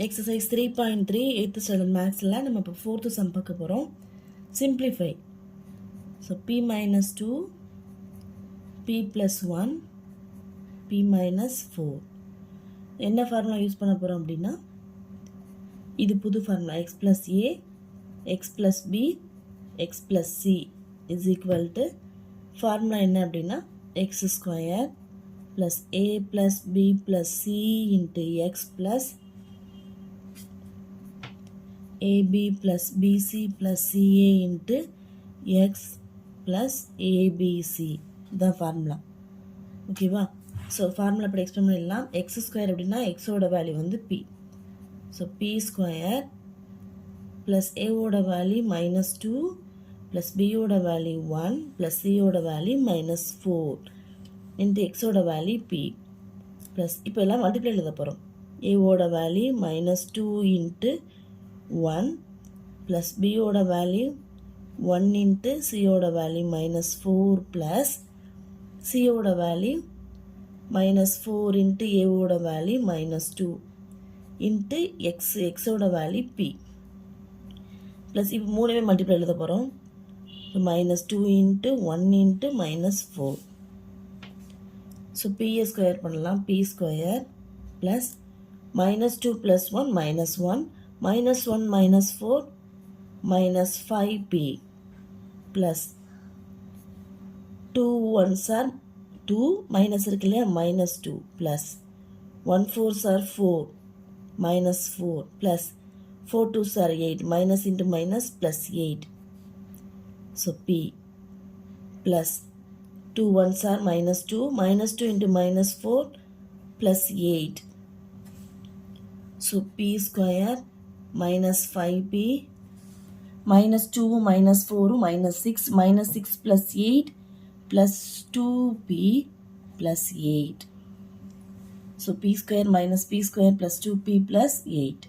Exercise 3.3 8th standard mathsல நம்ம இப்போ 4th sum பார்க்க போறோம். Simplify. So p minus 2, p plus 1, p minus 4. என்ன ஃபார்முலா யூஸ் பண்ண போறோம் அப்படின்னா இது புது formula x plus a, x plus b, x plus c is equal to formula என்ன அப்படின்னா x square plus a plus b plus c into x plus ab plus bc plus ca into x plus abc தான் formula. ஓகேவா? So formula அப்படி explain பண்ணிடலாம். X square அப்படின்னா எக்ஸோட value வந்து b. So b square plus ஏவோட value -2 plus பியோட value 1 plus சியோட வேல்யூ -4 இன்ட்டு எக்ஸோட வேல்யூ பி ப்ளஸ் இப்போ எல்லாம் மல்டிப்ளை எழுத போகிறோம். ஏவோட வேல்யூ -2 இன்ட்டு 1 plus b ஓட வேல்யூ 1 into c ஓட வேல்யூ -4 plus c ஓட வேல்யூ -4 into a ஓட வேல்யூ -2 into x ஓட வேல்யூ p plus இப்போ மூணுமே மல்டிப்ளை எழுத போகிறோம். -2 into 1 into -4 so p square பண்ணலாம். p square plus -2 plus 1 -1 -1 -4 minus 5p plus 2 1s are 2 minus இருக்குல்லையா -2 plus 1 4s are 4 minus 4 plus 4 2s are 8 minus into minus plus 8 so p plus 2 1s are -2 into -4 plus 8 so p square minus 5p -2 -4 -6 plus 8 plus 2p plus 8 so p square minus p square plus 2p plus 8